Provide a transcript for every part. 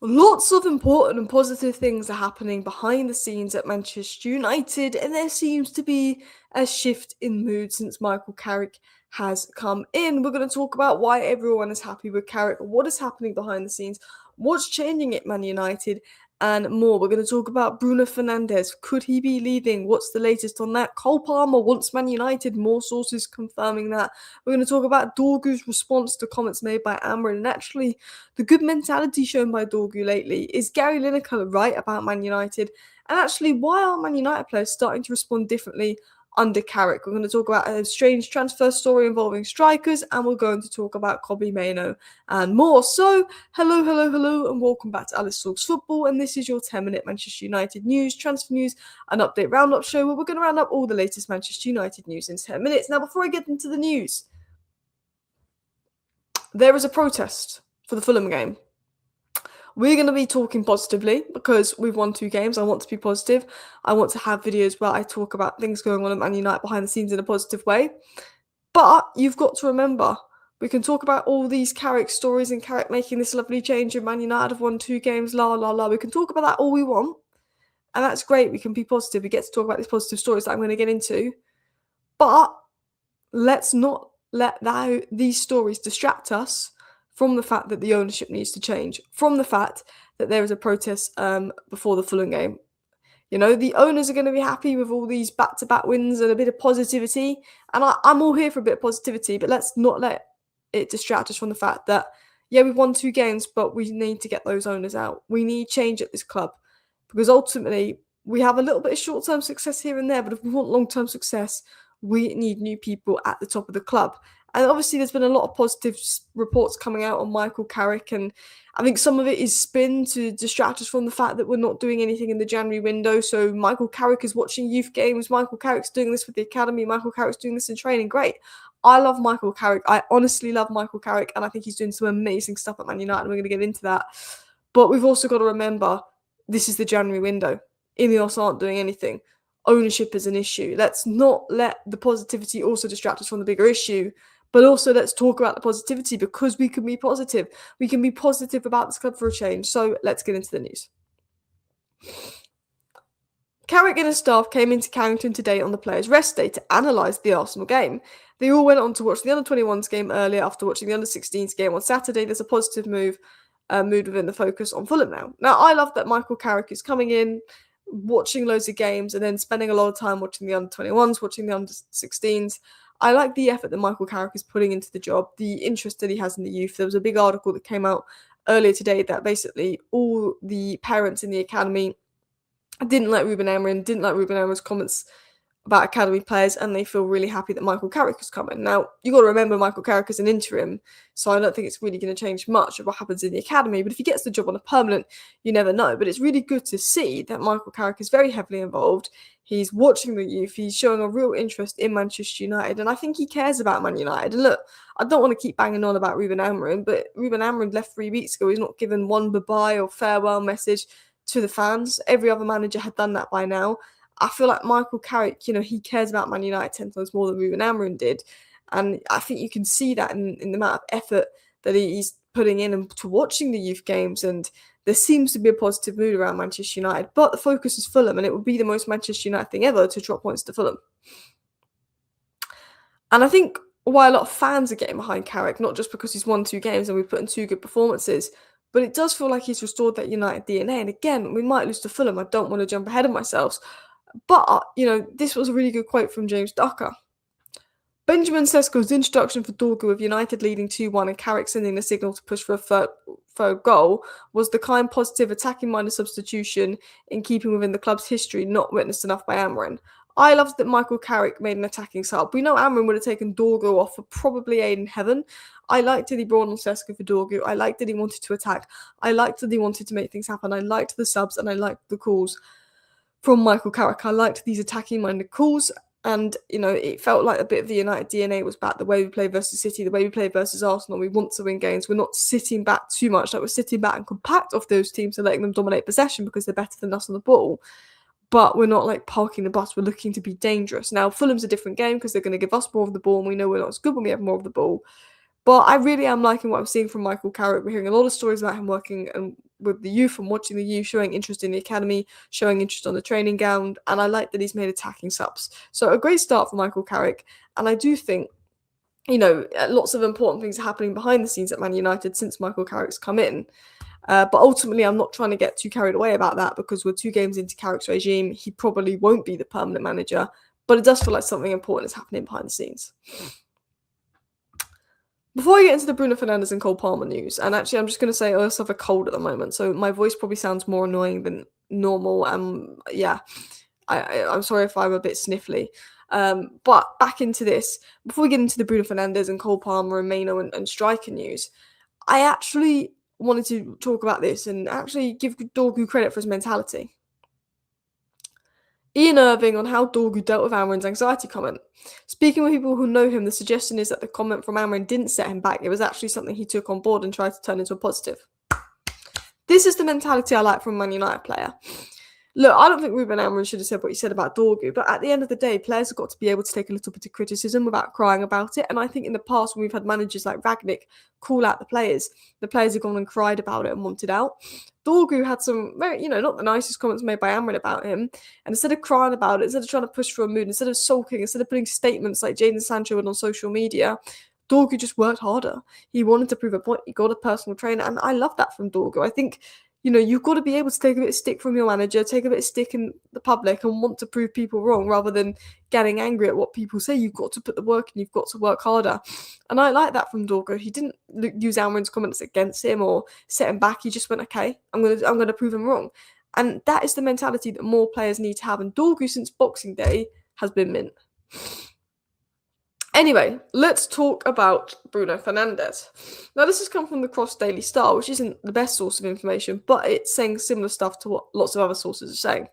Lots of important and positive things are happening behind the scenes at Manchester United, and there seems to be a shift in mood since Michael Carrick has come in. We're going to talk about why everyone is happy with Carrick, what is happening behind the scenes, what's changing at Man United, and more. We're going to talk about Bruno Fernandes. Could he be leaving? What's the latest on that? Cole Palmer wants Man United, more sources confirming that. We're going to talk about Dorgu's response to comments made by Amrin, and actually the good mentality shown by Dorgu lately. Is Gary Lineker right about Man United? And actually, why are Man United players starting to respond differently under Carrick? We're going to talk about a strange transfer story involving strikers, and we're going to talk about Kobbie Mainoo and more. So, hello, and welcome back to Alice Talks Football, and this is your 10-minute Manchester United news, transfer news, and update roundup show where we're going to round up all the latest Manchester United news in 10 minutes. Now, before I get into the news, there is a protest for the Fulham game. We're going to be talking positively because we've won 2 games. I want to be positive. I want to have videos where I talk about things going on at Man United behind the scenes in a positive way. But you've got to remember, we can talk about all these Carrick stories and Carrick making this lovely change and Man United have won 2 games, la la la. We can talk about that all we want. And that's great. We can be positive. We get to talk about these positive stories that I'm going to get into. But let's not let these stories distract us from the fact that the ownership needs to change, from the fact that there is a protest before the Fulham game. You know, the owners are going to be happy with all these back-to-back wins and a bit of positivity. And I'm all here for a bit of positivity, but let's not let it distract us from the fact that, yeah, we've won 2 games, but we need to get those owners out. We need change at this club because ultimately we have a little bit of short-term success here and there, but if we want long-term success, we need new people at the top of the club. And obviously there's been a lot of positive reports coming out on Michael Carrick, and I think some of it is spin to distract us from the fact that we're not doing anything in the January window. So Michael Carrick is watching youth games, Michael Carrick's doing this with the academy, Michael Carrick's doing this in training. Great. I love Michael Carrick. I honestly love Michael Carrick, and I think he's doing some amazing stuff at Man United, and we're going to get into that. But we've also got to remember, this is the January window. Ineos aren't doing anything. Ownership is an issue. Let's not let the positivity also distract us from the bigger issue. But also let's talk about the positivity because we can be positive. We can be positive about this club for a change. So let's get into the news. Carrick and his staff came into Carrington today on the players' rest day to analyse the Arsenal game. They all went on to watch the Under-21s game earlier after watching the Under-16s game on Saturday. There's a positive mood within the focus on Fulham now. Now, I love that Michael Carrick is coming in, watching loads of games and then spending a lot of time watching the Under-21s, watching the Under-16s. I like the effort that Michael Carrick is putting into the job, the interest that he has in the youth. There was a big article that came out earlier today that basically all the parents in the academy didn't like Ruben Amorim's comments about academy players, and they feel really happy that Michael Carrick is coming. Now, you've got to remember Michael Carrick is an interim, so I don't think it's really going to change much of what happens in the academy, but if he gets the job on a permanent, you never know. But it's really good to see that Michael Carrick is very heavily involved. He's watching the youth, he's showing a real interest in Manchester United, and I think he cares about Man United. And look, I don't want to keep banging on about Ruben Amorim, but Ruben Amorim left 3 weeks ago. He's not given one bye-bye or farewell message to the fans. Every other manager had done that by now. I feel like Michael Carrick, you know, he cares about Man United 10 times more than Ruben Amorim did. And I think you can see that in the amount of effort that he's putting in into watching the youth games. And there seems to be a positive mood around Manchester United. But the focus is Fulham, and it would be the most Manchester United thing ever to drop points to Fulham. And I think why a lot of fans are getting behind Carrick, not just because he's won 2 games and we've put in 2 good performances, but it does feel like he's restored that United DNA. And again, we might lose to Fulham. I don't want to jump ahead of myself. But, you know, this was a really good quote from James Ducker. Benjamin Sesko's introduction for Dorgu with United leading 2-1 and Carrick sending the signal to push for a third goal was the kind, positive, attacking-minded substitution in keeping within the club's history not witnessed enough by Amorim. I loved that Michael Carrick made an attacking sub. We know Amorim would have taken Dorgu off for probably aid in heaven. I liked that he brought on Sesko for Dorgu. I liked that he wanted to attack. I liked that he wanted to make things happen. I liked the subs and I liked the calls from Michael Carrick. I liked these attacking-minded calls, and, you know, it felt like a bit of the United DNA was back. The way we play versus City, the way we play versus Arsenal, we want to win games. We're not sitting back too much. Like, we're sitting back and compact off those teams and letting them dominate possession because they're better than us on the ball. But we're not, like, parking the bus. We're looking to be dangerous. Now, Fulham's a different game because they're going to give us more of the ball, and we know we're not as good when we have more of the ball. But I really am liking what I'm seeing from Michael Carrick. We're hearing a lot of stories about him working and with the youth and watching the youth, showing interest in the academy, showing interest on the training ground, and I like that he's made attacking subs. So a great start for Michael Carrick, and I do think, lots of important things are happening behind the scenes at Man United since Michael Carrick's come in. But ultimately, I'm not trying to get too carried away about that because we're 2 games into Carrick's regime. He probably won't be the permanent manager, but it does feel like something important is happening behind the scenes. Before I get into the Bruno Fernandes and Cole Palmer news, and actually I'm just going to say I also have a cold at the moment, so my voice probably sounds more annoying than normal. I'm sorry if I'm a bit sniffly. But back into this, before we get into the Bruno Fernandes and Cole Palmer and Maino and striker news, I actually wanted to talk about this and actually give Dorgu credit for his mentality. Ian Irving on how Dorgu dealt with Amrin's anxiety comment. Speaking with people who know him, the suggestion is that the comment from Amrin didn't set him back. It was actually something he took on board and tried to turn into a positive. This is the mentality I like from a Man United player. Look, I don't think Ruben Amorim should have said what he said about Dorgu, but at the end of the day, players have got to be able to take a little bit of criticism without crying about it. And I think in the past, when we've had managers like Ragnick call out the players have gone and cried about it and wanted out. Dorgu had some very, not the nicest comments made by Amorim about him. And instead of crying about it, instead of trying to push for a mood, instead of sulking, instead of putting statements like Jadon Sancho would on social media, Dorgu just worked harder. He wanted to prove a point. He got a personal trainer. And I love that from Dorgu. I think, you've got to be able to take a bit of stick from your manager, take a bit of stick in the public and want to prove people wrong rather than getting angry at what people say. You've got to put the work in, you've got to work harder. And I like that from Dorgu. He didn't use Almiron's comments against him or set him back. He just went, okay, I'm gonna prove him wrong. And that is the mentality that more players need to have. And Dorgu, since Boxing Day, has been mint. Anyway, let's talk about Bruno Fernandes. Now, this has come from the Cross Daily Star, which isn't the best source of information, but it's saying similar stuff to what lots of other sources are saying.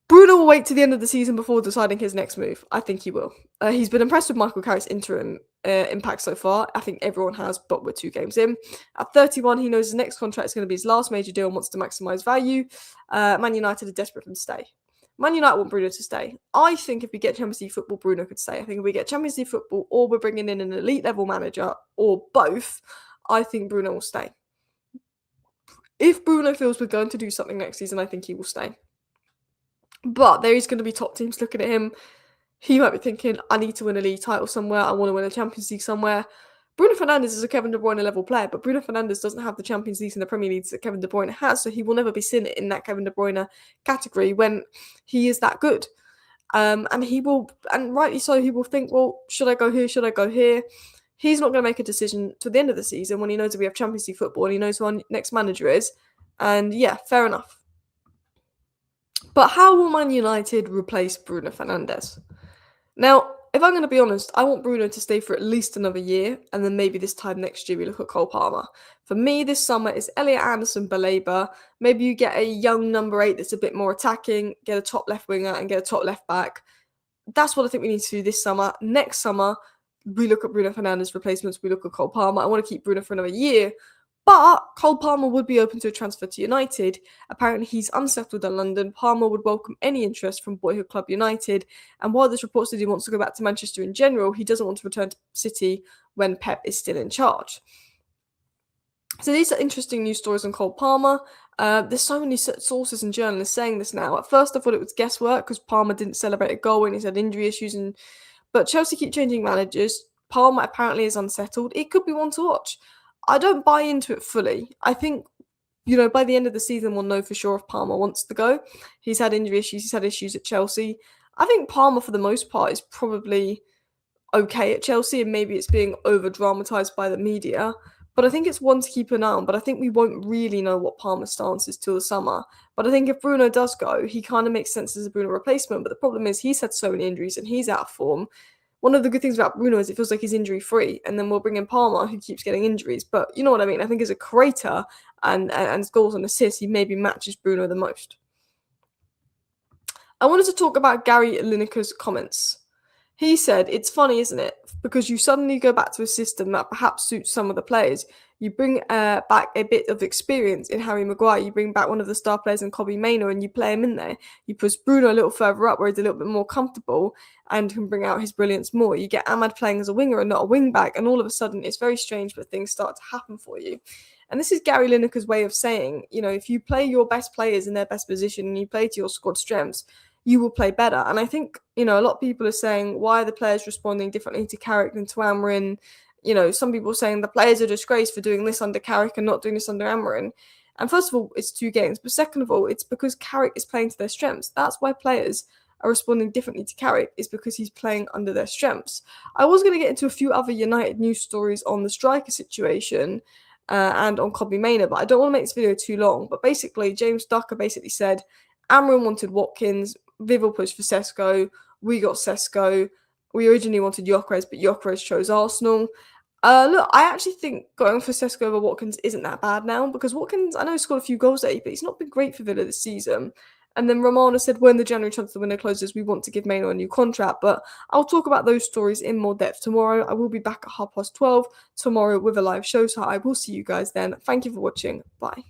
Bruno will wait to the end of the season before deciding his next move. I think he will. He's been impressed with Michael Carrick's interim impact so far. I think everyone has, but we're 2 games in. At 31, he knows his next contract is going to be his last major deal and wants to maximise value. Man United are desperate for him to stay. Man United want Bruno to stay. I think if we get Champions League football, Bruno could stay. I think if we get Champions League football or we're bringing in an elite level manager or both, I think Bruno will stay. If Bruno feels we're going to do something next season, I think he will stay. But there is going to be top teams looking at him. He might be thinking, I need to win a league title somewhere. I want to win a Champions League somewhere. Bruno Fernandes is a Kevin De Bruyne level player, but Bruno Fernandes doesn't have the Champions League and the Premier League that Kevin De Bruyne has, so he will never be seen in that Kevin De Bruyne category when he is that good. And he will, and rightly so, he will think, well, should I go here? Should I go here? He's not going to make a decision to the end of the season when he knows that we have Champions League football and he knows who our next manager is. And yeah, fair enough. But how will Man United replace Bruno Fernandes? Now, if I'm going to be honest, I want Bruno to stay for at least another year, and then maybe this time next year we look at Cole Palmer. For me, this summer is Elliot Anderson, Baleba. Maybe you get a young number 8 that's a bit more attacking, get a top left winger and get a top left back. That's what I think we need to do this summer. Next summer, we look at Bruno Fernandes replacements, we look at Cole Palmer. I want to keep Bruno for another year. But Cole Palmer would be open to a transfer to United. Apparently, he's unsettled in London. Palmer would welcome any interest from boyhood club United. And while there's reports that he wants to go back to Manchester in general, he doesn't want to return to City when Pep is still in charge. So these are interesting news stories on Cole Palmer. There's so many sources and journalists saying this now. At first, I thought it was guesswork because Palmer didn't celebrate a goal and he's had injury issues. But Chelsea keep changing managers. Palmer apparently is unsettled. It could be one to watch. I don't buy into it fully. I think, by the end of the season, we'll know for sure if Palmer wants to go. He's had injury issues. He's had issues at Chelsea. I think Palmer, for the most part, is probably okay at Chelsea, and maybe it's being over-dramatised by the media. But I think it's one to keep an eye on. But I think we won't really know what Palmer's stance is till the summer. But I think if Bruno does go, he kind of makes sense as a Bruno replacement. But the problem is he's had so many injuries and he's out of form. One of the good things about Bruno is it feels like he's injury-free, and then we'll bring in Palmer, who keeps getting injuries. But you know what I mean? I think as a creator and goals and assists, he maybe matches Bruno the most. I wanted to talk about Gary Lineker's comments. He said, it's funny, isn't it? Because you suddenly go back to a system that perhaps suits some of the players. You bring back a bit of experience in Harry Maguire. You bring back one of the star players in Kobbie Mainoo and you play him in there. You push Bruno a little further up where he's a little bit more comfortable and can bring out his brilliance more. You get Ahmad playing as a winger and not a wing back, and all of a sudden it's very strange, but things start to happen for you. And this is Gary Lineker's way of saying, if you play your best players in their best position and you play to your squad strengths, you will play better. And I think, a lot of people are saying, why are the players responding differently to Carrick than to Amarin? Some people are saying the players are disgraced for doing this under Carrick and not doing this under Amarin. And first of all, it's 2 games. But second of all, it's because Carrick is playing to their strengths. That's why players are responding differently to Carrick, is because he's playing under their strengths. I was going to get into a few other United news stories on the striker situation and on Kobbie Mainoo, but I don't want to make this video too long. But basically, James Ducker basically said Amarin wanted Watkins, Vivel pushed for Sesko, we got Sesko. We originally wanted Gyökeres, but Gyökeres chose Arsenal. Look, I actually think going for Sesko over Watkins isn't that bad now, because Watkins, I know he scored a few goals there, but he's not been great for Villa this season. And then Romano said when the January transfer window closes, we want to give Mainoo a new contract. But I'll talk about those stories in more depth tomorrow. I will be back at 12:30 tomorrow with a live show, so I will see you guys then. Thank you for watching. Bye.